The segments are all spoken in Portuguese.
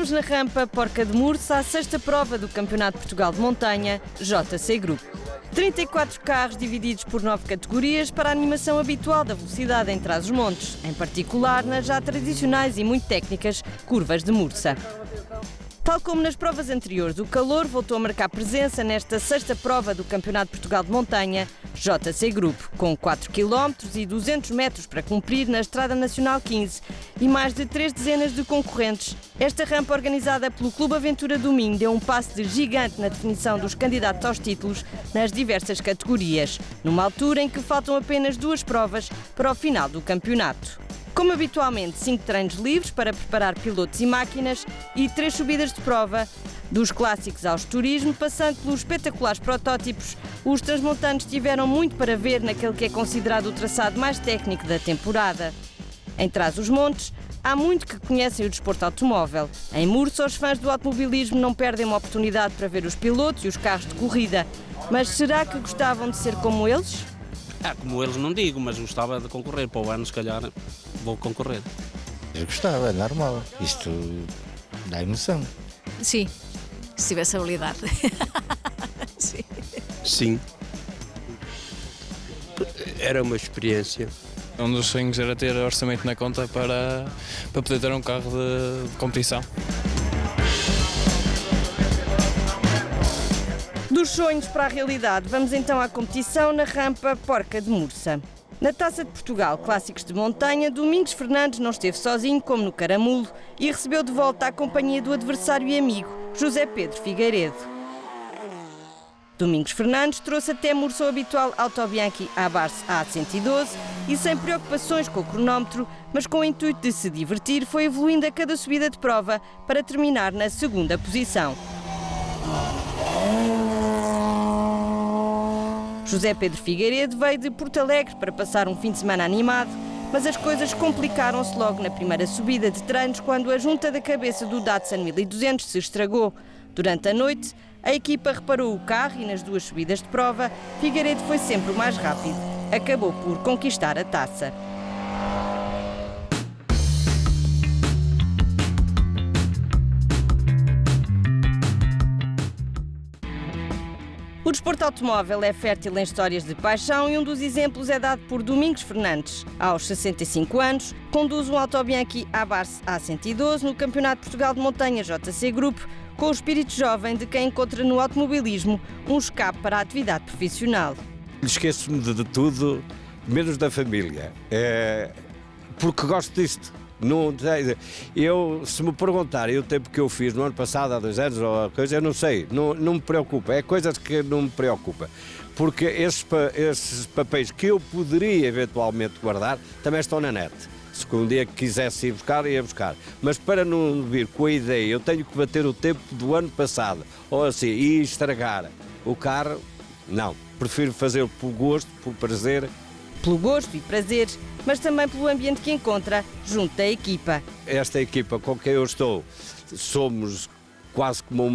Estamos na rampa Porca de Mursa, à sexta prova do Campeonato de Portugal de Montanha, JC Group. 34 carros divididos por 9 categorias para a animação habitual da velocidade em Trás-os-Montes, em particular nas já tradicionais e muito técnicas curvas de Mursa. Tal como nas provas anteriores, o calor voltou a marcar presença nesta sexta prova do Campeonato de Portugal de Montanha, JC Group, com 4 km e 200 metros para cumprir na Estrada Nacional 15 e mais de 3 dezenas de concorrentes. Esta rampa organizada pelo Clube Aventura do Minho deu um passo de gigante na definição dos candidatos aos títulos nas diversas categorias, numa altura em que faltam apenas 2 provas para o final do campeonato. Como habitualmente, 5 treinos livres para preparar pilotos e máquinas e 3 subidas de prova. Dos clássicos aos turismo, passando pelos espetaculares protótipos, os transmontanos tiveram muito para ver naquele que é considerado o traçado mais técnico da temporada. Em Trás-os-Montes, há muito que conhecem o desporto automóvel. Em Mursa, os fãs do automobilismo não perdem uma oportunidade para ver os pilotos e os carros de corrida. Mas será que gostavam de ser como eles? Como eles não digo, mas gostava de concorrer. Para o ano, se calhar, vou concorrer. Eu gostava, é normal. Isto dá emoção. Sim, se tivesse habilidade. Sim. Sim. Era uma experiência. Um dos sonhos era ter orçamento na conta para poder ter um carro de competição. Dos sonhos para a realidade, vamos então à competição na rampa Porca de Mursa. Na Taça de Portugal Clássicos de Montanha, Domingos Fernandes não esteve sozinho, como no Caramulo, e recebeu de volta a companhia do adversário e amigo, José Pedro Figueiredo. Domingos Fernandes trouxe até Mursa o habitual Autobianchi Abarth A112 e, sem preocupações com o cronómetro, mas com o intuito de se divertir, foi evoluindo a cada subida de prova para terminar na segunda posição. José Pedro Figueiredo veio de Porto Alegre para passar um fim de semana animado, mas as coisas complicaram-se logo na primeira subida de treinos quando a junta da cabeça do Datsun 1200 se estragou. Durante a noite, a equipa reparou o carro e nas 2 subidas de prova, Figueiredo foi sempre o mais rápido. Acabou por conquistar a taça. O desporto automóvel é fértil em histórias de paixão e um dos exemplos é dado por Domingos Fernandes. Aos 65 anos, conduz um Autobianchi Abarth A112 no Campeonato de Portugal de Montanha JC Group, com o espírito jovem de quem encontra no automobilismo um escape para a atividade profissional. Esqueço-me de tudo, menos da família, porque gosto disto. Não, se me perguntarem o tempo que eu fiz no ano passado, há 2 anos, ou coisa, eu não sei, não me preocupa, é coisas que não me preocupa, porque esses papéis que eu poderia eventualmente guardar também estão na net. Se um dia quisesse ir buscar, ia buscar. Mas para não vir com a ideia, eu tenho que bater o tempo do ano passado, ou assim, e estragar o carro, não. Prefiro fazer por gosto, por prazer. Pelo gosto e prazer, mas também pelo ambiente que encontra junto da equipa. Esta equipa com quem eu estou, somos quase como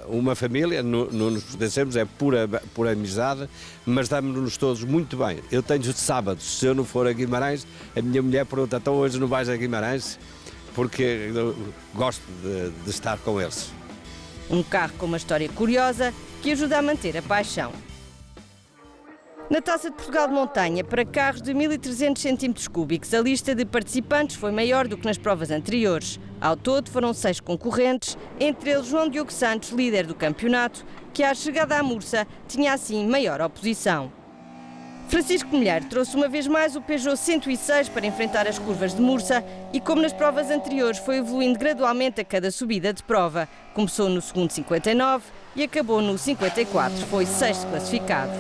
uma família, não nos conhecemos, é pura amizade, mas damos-nos todos muito bem. Eu tenho de sábado, se eu não for a Guimarães, a minha mulher pergunta, então hoje não vais a Guimarães? Porque eu gosto de estar com eles. Um carro com uma história curiosa que ajuda a manter a paixão. Na Taça de Portugal de Montanha, para carros de 1.300 cm3, a lista de participantes foi maior do que nas provas anteriores. Ao todo foram 6 concorrentes, entre eles João Diogo Santos, líder do campeonato, que à chegada à Mursa tinha assim maior oposição. Francisco Milheiro trouxe uma vez mais o Peugeot 106 para enfrentar as curvas de Mursa e, como nas provas anteriores, foi evoluindo gradualmente a cada subida de prova. Começou no segundo 59 e acabou no 54, foi 6º classificado.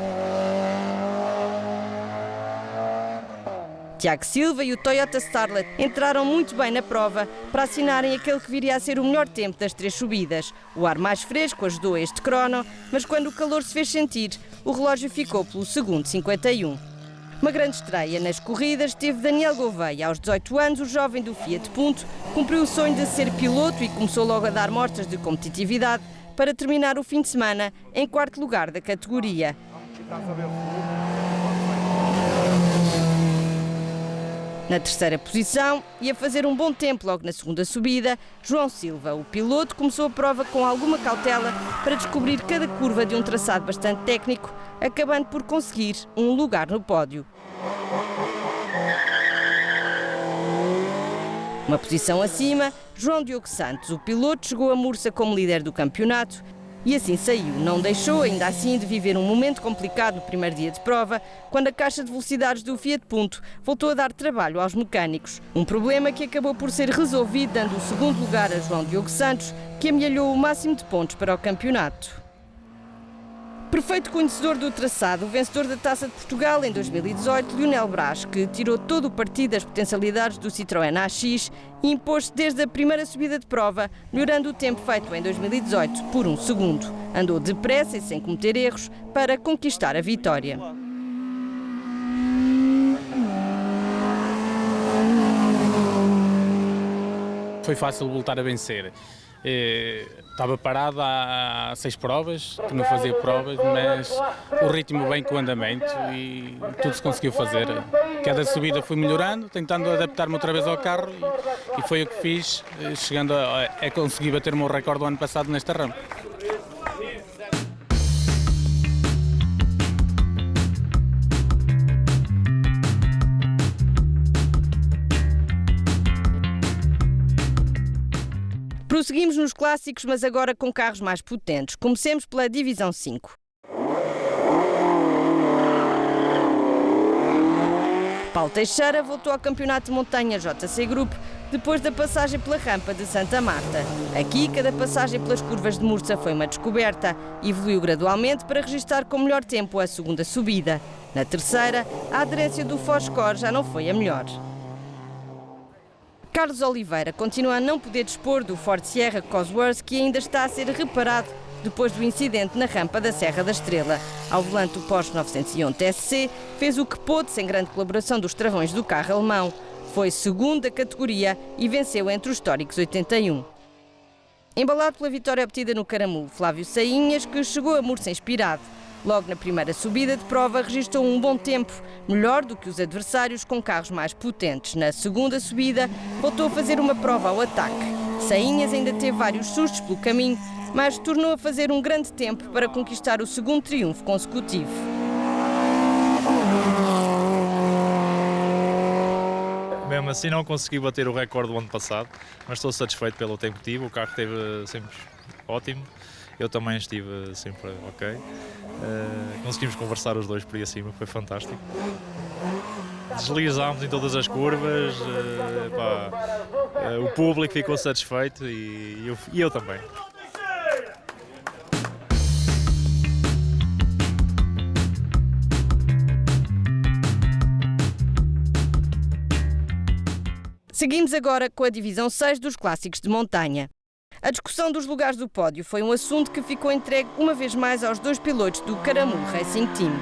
Tiago Silva e o Toyota Starlet entraram muito bem na prova para assinarem aquele que viria a ser o melhor tempo das 3 subidas. O ar mais fresco ajudou a este crono, mas quando o calor se fez sentir, o relógio ficou pelo segundo 51. Uma grande estreia nas corridas teve Daniel Gouveia. Aos 18 anos, o jovem do Fiat Punto cumpriu o sonho de ser piloto e começou logo a dar mostras de competitividade para terminar o fim de semana em 4º lugar da categoria. Na terceira posição, e a fazer um bom tempo logo na segunda subida, João Silva, o piloto, começou a prova com alguma cautela para descobrir cada curva de um traçado bastante técnico, acabando por conseguir um lugar no pódio. Uma posição acima, João Diogo Santos, o piloto, chegou a Mursa como líder do campeonato e assim saiu. Não deixou, ainda assim, de viver um momento complicado no primeiro dia de prova, quando a caixa de velocidades do Fiat Punto voltou a dar trabalho aos mecânicos. Um problema que acabou por ser resolvido, dando o segundo lugar a João Diogo Santos, que amealhou o máximo de pontos para o campeonato. Perfeito conhecedor do traçado, o vencedor da Taça de Portugal em 2018, Lionel Brás, que tirou todo o partido das potencialidades do Citroën AX e impôs-se desde a primeira subida de prova, melhorando o tempo feito em 2018 por 1 segundo. Andou depressa e sem cometer erros para conquistar a vitória. Foi fácil voltar a vencer. Estava parado há 6 provas, que não fazia provas, mas o ritmo vem com o andamento e tudo se conseguiu fazer. Cada subida fui melhorando, tentando adaptar-me outra vez ao carro e foi o que fiz, chegando a conseguir bater o meu recorde do ano passado nesta rampa. Prosseguimos nos clássicos, mas agora com carros mais potentes. Comecemos pela Divisão 5. Paulo Teixeira voltou ao campeonato de montanha JC Group depois da passagem pela rampa de Santa Marta. Aqui, cada passagem pelas curvas de Mursa foi uma descoberta. Evoluiu gradualmente para registrar com melhor tempo a segunda subida. Na terceira, a aderência do Foscor já não foi a melhor. Carlos Oliveira continua a não poder dispor do Ford Sierra Cosworth, que ainda está a ser reparado depois do incidente na rampa da Serra da Estrela. Ao volante do Porsche 911 TSC, fez o que pôde sem grande colaboração dos travões do carro alemão. Foi segundo da categoria e venceu entre os históricos 81. Embalado pela vitória obtida no Caramulo, Flávio Sainhas, que chegou a Mursa inspirado. Logo na primeira subida de prova registrou um bom tempo, melhor do que os adversários com carros mais potentes. Na segunda subida, voltou a fazer uma prova ao ataque. Sainhas ainda teve vários sustos pelo caminho, mas tornou a fazer um grande tempo para conquistar o segundo triunfo consecutivo. Mesmo assim não consegui bater o recorde do ano passado, mas estou satisfeito pelo tempo que tive, o carro esteve sempre ótimo, eu também estive sempre ok. Conseguimos conversar os dois por aí acima, foi fantástico. Deslizámos em todas as curvas, o público ficou satisfeito e eu também. Seguimos agora com a Divisão 6 dos clássicos de montanha. A discussão dos lugares do pódio foi um assunto que ficou entregue uma vez mais aos dois pilotos do Caramulo Racing Team.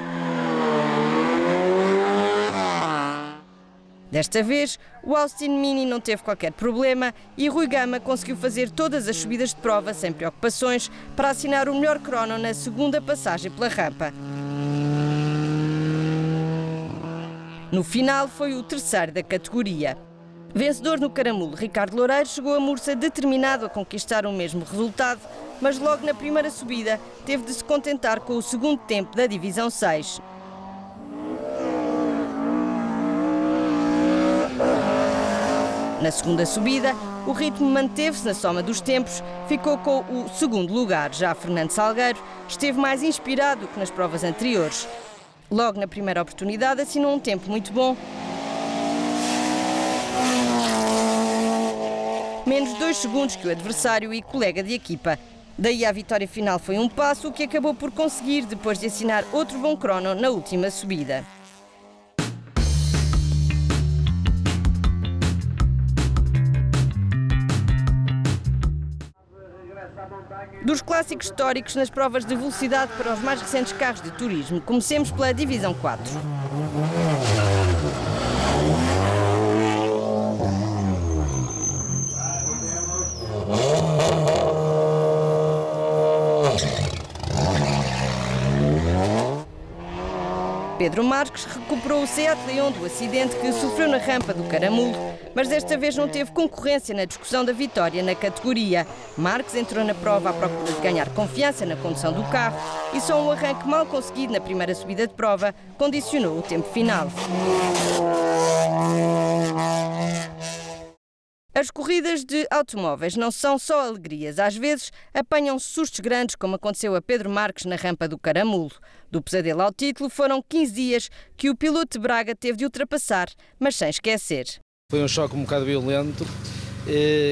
Desta vez, o Austin Mini não teve qualquer problema e Rui Gama conseguiu fazer todas as subidas de prova sem preocupações para assinar o melhor crono na segunda passagem pela rampa. No final, foi o terceiro da categoria. Vencedor no Caramulo, Ricardo Loureiro chegou a Mursa determinado a conquistar o mesmo resultado, mas logo na primeira subida teve de se contentar com o segundo tempo da Divisão 6. Na segunda subida, o ritmo manteve-se na soma dos tempos, ficou com o segundo lugar. Já Fernando Salgueiro esteve mais inspirado do que nas provas anteriores. Logo na primeira oportunidade assinou um tempo muito bom, menos 2 segundos que o adversário e colega de equipa. Daí a vitória final foi um passo, o que acabou por conseguir depois de assinar outro bom crono na última subida. Dos clássicos históricos nas provas de velocidade para os mais recentes carros de turismo, comecemos pela Divisão 4. Pedro Marques recuperou o Seat Leon do acidente que sofreu na rampa do Caramulo, mas desta vez não teve concorrência na discussão da vitória na categoria. Marques entrou na prova à procura de ganhar confiança na condução do carro e só um arranque mal conseguido na primeira subida de prova condicionou o tempo final. As corridas de automóveis não são só alegrias. Às vezes apanham-se sustos grandes, como aconteceu a Pedro Marques na rampa do Caramulo. Do pesadelo ao título, foram 15 dias que o piloto de Braga teve de ultrapassar, mas sem esquecer. Foi um choque um bocado violento.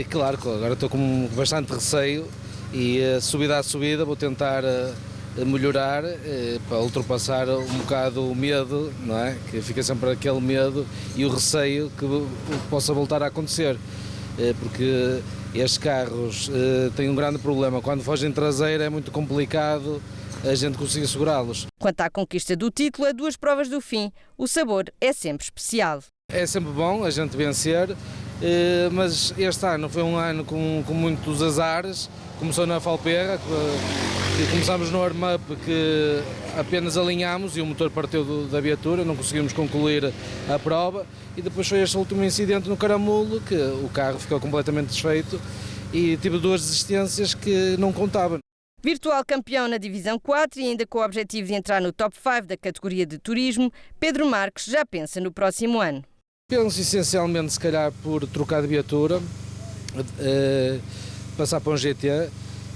Claro, agora estou com bastante receio e subida a subida vou tentar melhorar para ultrapassar um bocado o medo, não é? Que fica sempre aquele medo e o receio que possa voltar a acontecer. Porque estes carros têm um grande problema. Quando fogem traseira é muito complicado a gente conseguir segurá-los. Quanto à conquista do título, a 2 provas do fim, o sabor é sempre especial. É sempre bom a gente vencer, mas este ano foi um ano com muitos azares. Começou na Falperra, que começámos no warm-up que apenas alinhámos e o motor partiu da viatura, não conseguimos concluir a prova. E depois foi este último incidente no Caramulo, que o carro ficou completamente desfeito e tive 2 desistências que não contavam. Virtual campeão na Divisão 4 e ainda com o objetivo de entrar no top 5 da categoria de turismo, Pedro Marques já pensa no próximo ano. Penso essencialmente, se calhar, por trocar de viatura, passar para um GT,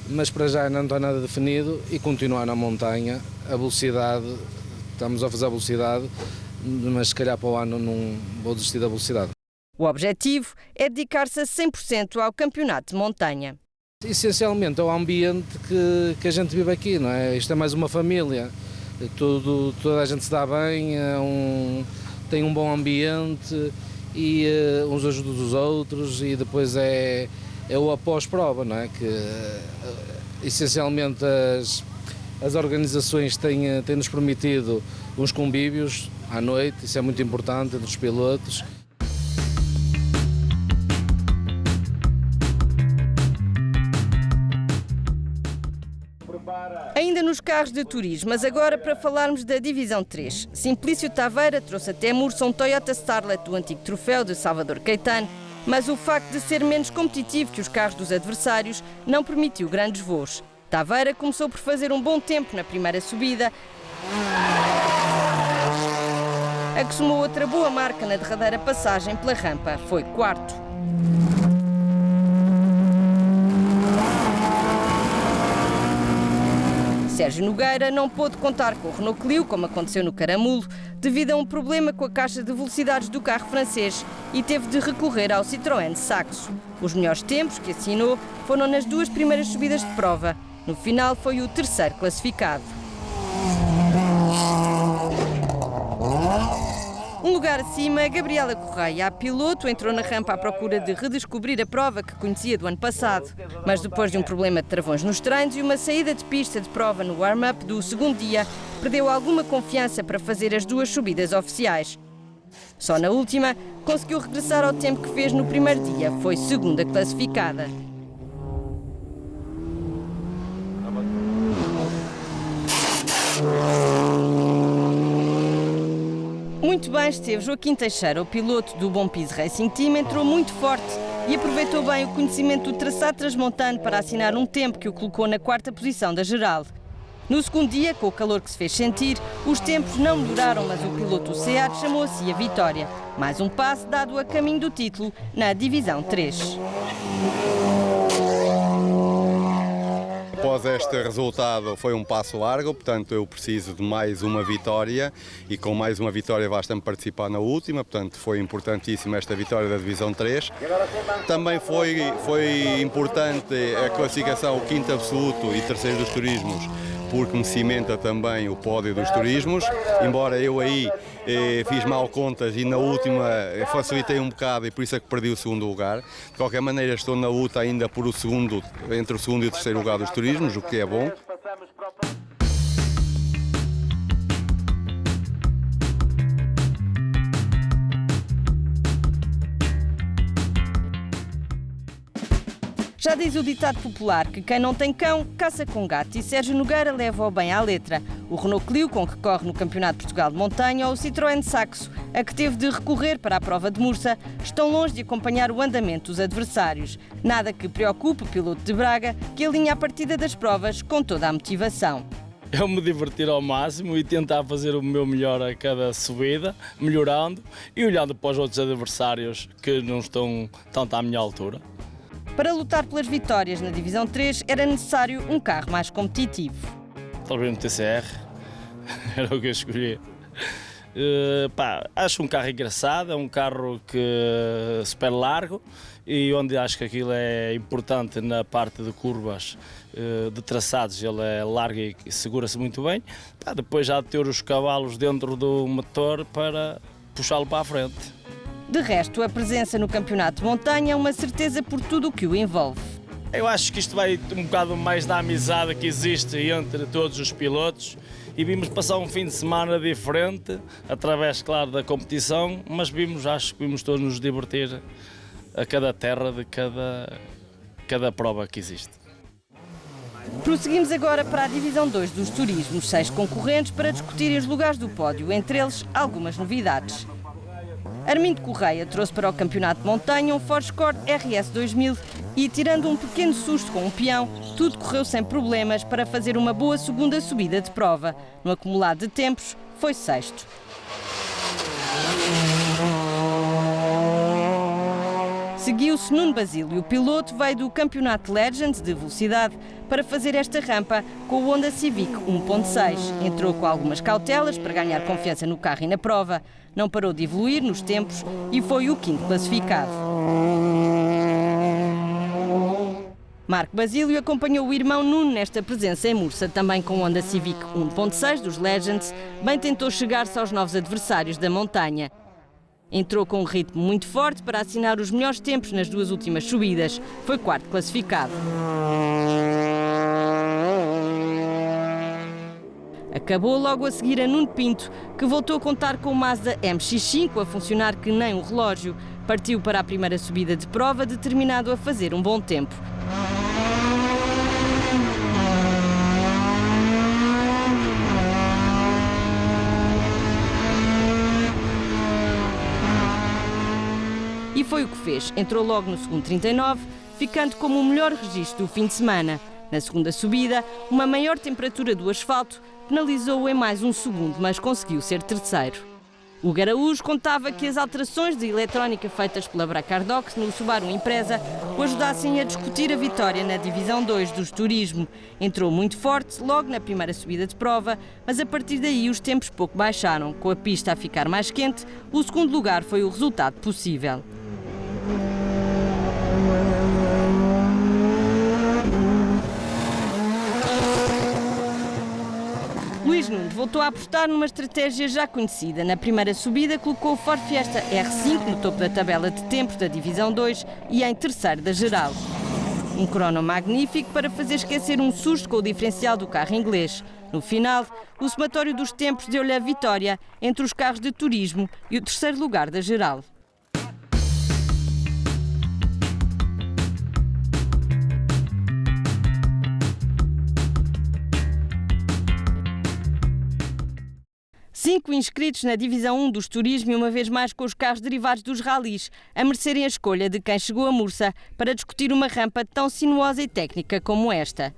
mas para já não está nada definido e continuar na montanha. A velocidade, estamos a fazer a velocidade, mas se calhar para o ano não vou desistir da velocidade. O objetivo é dedicar-se a 100% ao campeonato de montanha. Essencialmente ao ambiente que a gente vive aqui, não é? Isto é mais uma família, toda a gente se dá bem, tem um bom ambiente e uns ajudam os outros e depois é o após-prova, não é? Que essencialmente as organizações têm-nos permitido uns convívios à noite, isso é muito importante entre os pilotos. Ainda nos carros de turismo, mas agora para falarmos da Divisão 3. Simplício Taveira trouxe até Mursa um Toyota Starlet do antigo troféu de Salvador Caetano, mas o facto de ser menos competitivo que os carros dos adversários não permitiu grandes voos. Taveira começou por fazer um bom tempo na primeira subida, a que somou outra boa marca na derradeira passagem pela rampa. Foi 4º. Sérgio Nogueira não pôde contar com o Renault Clio, como aconteceu no Caramulo, devido a um problema com a caixa de velocidades do carro francês e teve de recorrer ao Citroën Saxo. Os melhores tempos que assinou foram nas 2 primeiras subidas de prova. No final foi o 3º classificado. Um lugar acima, Gabriela Correia, a piloto, entrou na rampa à procura de redescobrir a prova que conhecia do ano passado. Mas depois de um problema de travões nos treinos e uma saída de pista de prova no warm-up do segundo dia, perdeu alguma confiança para fazer as 2 subidas oficiais. Só na última, conseguiu regressar ao tempo que fez no primeiro dia, foi 2ª classificada. Muito bem esteve Joaquim Teixeira, o piloto do Bom Piso Racing Team, entrou muito forte e aproveitou bem o conhecimento do traçado transmontano para assinar um tempo que o colocou na 4ª posição da geral. No segundo dia, com o calor que se fez sentir, os tempos não melhoraram, mas o piloto do SEAT chamou a si a vitória. Mais um passo dado a caminho do título na Divisão 3. Após este resultado foi um passo largo, portanto eu preciso de mais uma vitória e com mais uma vitória basta-me participar na última, portanto foi importantíssima esta vitória da Divisão 3. Também foi importante a classificação ao 5º absoluto e 3º dos turismos, porque me cimenta também o pódio dos turismos, embora eu aí fiz mal contas e na última facilitei um bocado e por isso é que perdi o 2º lugar. De qualquer maneira estou na luta ainda por entre o 2º e o 3º lugar dos turismos, o que é bom. Já diz o ditado popular que quem não tem cão, caça com gato, e Sérgio Nogueira leva-o bem à letra. O Renault Clio, com que corre no Campeonato de Portugal de Montanha, ou o Citroën Saxo, a que teve de recorrer para a prova de Mursa, estão longe de acompanhar o andamento dos adversários. Nada que preocupe o piloto de Braga, que alinha a partida das provas com toda a motivação. Eu me divertir ao máximo e tentar fazer o meu melhor a cada subida, melhorando e olhando para os outros adversários que não estão tanto à minha altura. Para lutar pelas vitórias na Divisão 3 era necessário um carro mais competitivo. Talvez no TCR, era o que eu escolhi. Acho um carro engraçado, é um carro que super largo e onde acho que aquilo é importante na parte de curvas, de traçados, ele é largo e segura-se muito bem. Depois já de ter os cavalos dentro do motor para puxá-lo para a frente. De resto, a presença no campeonato de montanha é uma certeza por tudo o que o envolve. Eu acho que isto vai um bocado mais da amizade que existe entre todos os pilotos e vimos passar um fim de semana diferente, através, claro, da competição, mas acho que vimos todos nos divertir a cada terra de cada prova que existe. Prosseguimos agora para a Divisão 2 dos turismos, 6 concorrentes para discutirem os lugares do pódio, entre eles algumas novidades. Armindo Correia trouxe para o Campeonato de Montanha um Ford Escort RS 2000 e, tirando um pequeno susto com um peão, tudo correu sem problemas para fazer uma boa segunda subida de prova. No acumulado de tempos, foi sexto. Seguiu-se Nuno Basílio, o piloto veio do Campeonato Legends de velocidade para fazer esta rampa com o Honda Civic 1.6. Entrou com algumas cautelas para ganhar confiança no carro e na prova. Não parou de evoluir nos tempos e foi o quinto classificado. Marco Basílio acompanhou o irmão Nuno nesta presença em Mursa, também com o Honda Civic 1.6 dos Legends, bem tentou chegar-se aos novos adversários da montanha. Entrou com um ritmo muito forte para assinar os melhores tempos nas duas últimas subidas. Foi quarto classificado. Acabou logo a seguir a Nuno Pinto, que voltou a contar com o Mazda MX-5 a funcionar que nem um relógio. Partiu para a primeira subida de prova, determinado a fazer um bom tempo. E foi o que fez. Entrou logo no segundo 39, ficando como o melhor registro do fim de semana. Na segunda subida, uma maior temperatura do asfalto penalizou-o em mais um segundo, mas conseguiu ser terceiro. O Garaújo contava que as alterações de eletrónica feitas pela Bracardox no Subaru Impreza o ajudassem a discutir a vitória na Divisão 2 dos Turismo. Entrou muito forte logo na primeira subida de prova, mas a partir daí os tempos pouco baixaram. Com a pista a ficar mais quente, o segundo lugar foi o resultado possível. Luís Nunes voltou a apostar numa estratégia já conhecida. Na primeira subida colocou o Ford Fiesta R5 no topo da tabela de tempos da Divisão 2 e em terceiro da geral. Um crono magnífico para fazer esquecer um susto com o diferencial do carro inglês. No final, o somatório dos tempos deu-lhe a vitória entre os carros de turismo e o terceiro lugar da geral. Cinco inscritos na Divisão 1 dos Turismo e uma vez mais com os carros derivados dos ralis, a merecerem a escolha de quem chegou a Mursa para discutir uma rampa tão sinuosa e técnica como esta.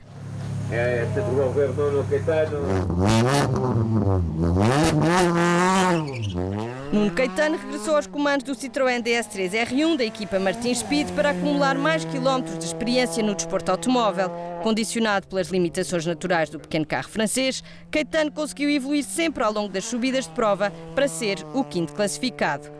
Nuno Caetano regressou aos comandos do Citroën DS3 R1 da equipa Martins Speed para acumular mais quilómetros de experiência no desporto automóvel. Condicionado pelas limitações naturais do pequeno carro francês, Caetano conseguiu evoluir sempre ao longo das subidas de prova para ser o quinto classificado.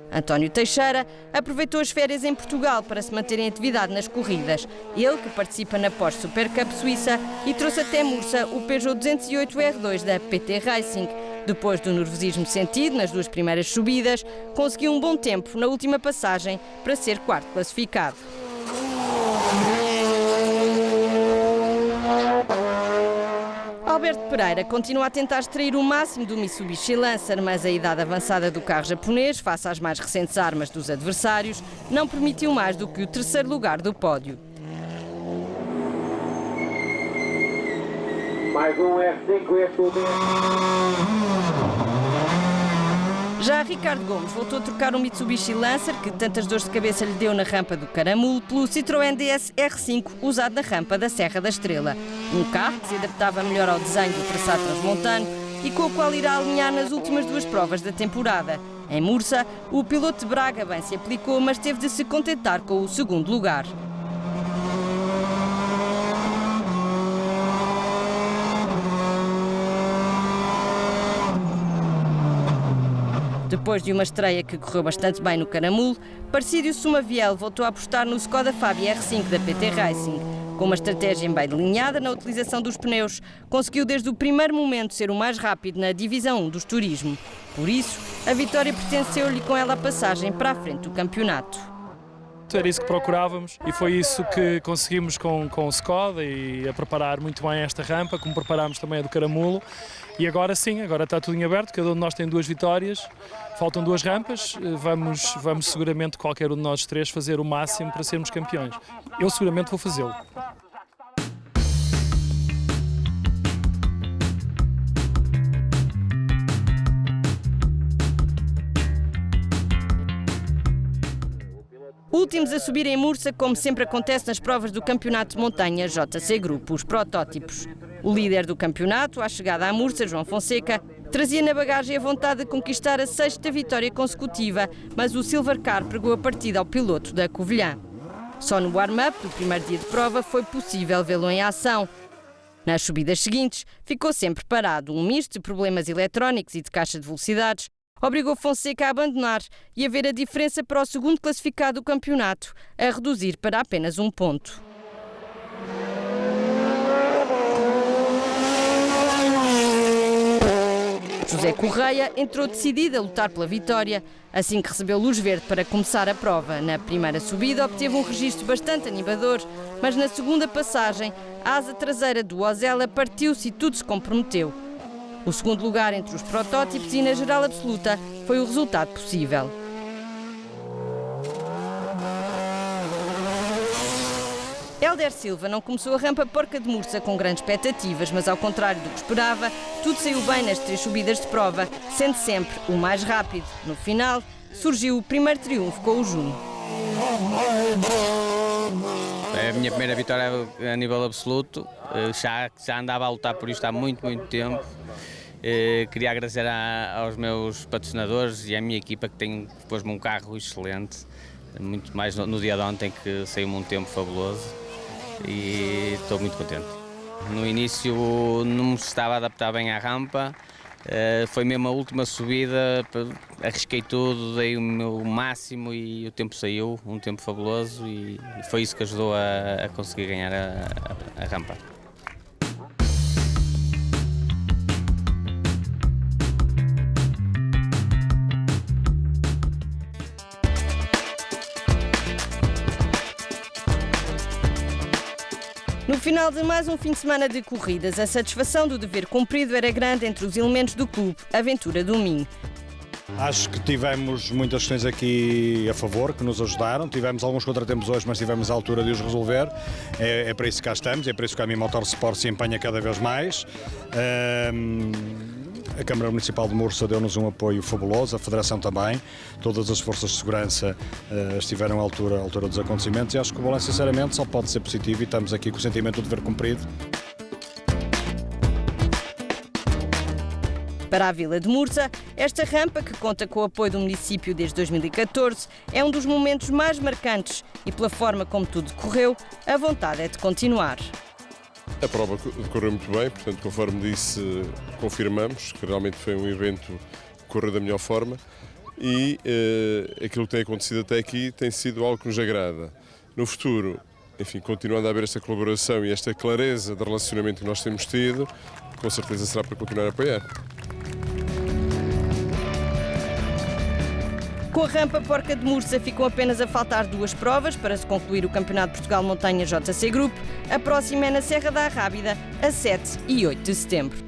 António Teixeira aproveitou as férias em Portugal para se manter em atividade nas corridas. Ele, que participa na Porsche Super Cup Suíça e trouxe até Mursa o Peugeot 208 R2 da PT Racing. Depois do nervosismo sentido nas duas primeiras subidas, conseguiu um bom tempo na última passagem para ser quarto classificado. Alberto Pereira continua a tentar extrair o máximo do Mitsubishi Lancer, mas a idade avançada do carro japonês, face às mais recentes armas dos adversários, não permitiu mais do que o terceiro lugar do pódio. Mais um F5, este último. Já Ricardo Gomes voltou a trocar o Mitsubishi Lancer, que tantas dores de cabeça lhe deu na rampa do Caramulo, pelo Citroën DS R5, usado na rampa da Serra da Estrela. Um carro que se adaptava melhor ao desenho do traçado transmontano e com o qual irá alinhar nas últimas 2 provas da temporada. Em Mursa, o piloto de Braga bem se aplicou, mas teve de se contentar com o 2º lugar. Depois de uma estreia que correu bastante bem no Caramulo, Parcídio Sumaviel voltou a apostar no Skoda Fabia R5 da PT Racing. Com uma estratégia bem delineada na utilização dos pneus, conseguiu desde o primeiro momento ser o mais rápido na Divisão 1 dos Turismo. Por isso, a vitória pertenceu-lhe com ela a passagem para a frente do campeonato. Era isso que procurávamos e foi isso que conseguimos com o Skoda e a preparar muito bem esta rampa, como preparámos também a do Caramulo. E agora sim, agora está tudo em aberto, cada um de nós tem 2 vitórias, faltam 2 rampas, vamos seguramente qualquer um de nós 3 fazer o máximo para sermos campeões. Eu seguramente vou fazê-lo. Últimos a subir em Mursa, como sempre acontece nas provas do Campeonato de Montanha JC Group, os protótipos. O líder do campeonato, à chegada à Mursa, João Fonseca, trazia na bagagem a vontade de conquistar a 6ª vitória consecutiva, mas o Silver Car pregou a partida ao piloto da Covilhã. Só no warm-up do primeiro dia de prova foi possível vê-lo em ação. Nas subidas seguintes, ficou sempre parado. Um misto de problemas eletrónicos e de caixa de velocidades obrigou Fonseca a abandonar e a ver a diferença para o 2º classificado do campeonato, a reduzir para apenas 1 ponto. José Correia entrou decidido a lutar pela vitória, assim que recebeu luz verde para começar a prova. Na primeira subida obteve um registro bastante animador, mas na segunda passagem a asa traseira do Ozella partiu-se e tudo se comprometeu. O 2º lugar entre os protótipos e na geral absoluta foi o resultado possível. Hélder Silva não começou a rampa Porca de Mursa com grandes expectativas, mas ao contrário do que esperava, tudo saiu bem nas 3 subidas de prova, sendo sempre o mais rápido. No final, surgiu o primeiro triunfo com o Juno. É a minha primeira vitória a nível absoluto, já andava a lutar por isto há muito tempo. Queria agradecer aos meus patrocinadores e à minha equipa que pôs-me um carro excelente, muito mais no dia de ontem que saiu-me um tempo fabuloso e estou muito contente. No início não me estava a adaptar bem à rampa, foi mesmo a última subida, arrisquei tudo, dei o meu máximo e o tempo saiu, um tempo fabuloso e foi isso que ajudou a conseguir ganhar a rampa. No final de mais um fim de semana de corridas, a satisfação do dever cumprido era grande entre os elementos do clube Aventura do Minho. Acho que tivemos muitas questões aqui a favor, que nos ajudaram. Tivemos alguns contratempos hoje, mas tivemos a altura de os resolver. É para isso que cá estamos, é para isso que a minha Motorsport se empenha cada vez mais. A Câmara Municipal de Mursa deu-nos um apoio fabuloso, a Federação também, todas as forças de segurança estiveram à altura dos acontecimentos e acho que o balanço, sinceramente, só pode ser positivo e estamos aqui com o sentimento de dever cumprido. Para a Vila de Mursa, esta rampa, que conta com o apoio do município desde 2014, é um dos momentos mais marcantes e, pela forma como tudo decorreu, a vontade é de continuar. A prova decorreu muito bem, portanto, conforme disse, confirmamos que realmente foi um evento que correu da melhor forma e aquilo que tem acontecido até aqui tem sido algo que nos agrada. No futuro, enfim, continuando a haver esta colaboração e esta clareza de relacionamento que nós temos tido, com certeza será para continuar a apoiar. Com a rampa Porca de Mursa ficam apenas a faltar 2 provas para se concluir o Campeonato de Portugal Montanha JC Group. A próxima é na Serra da Arrábida, a 7 e 8 de setembro.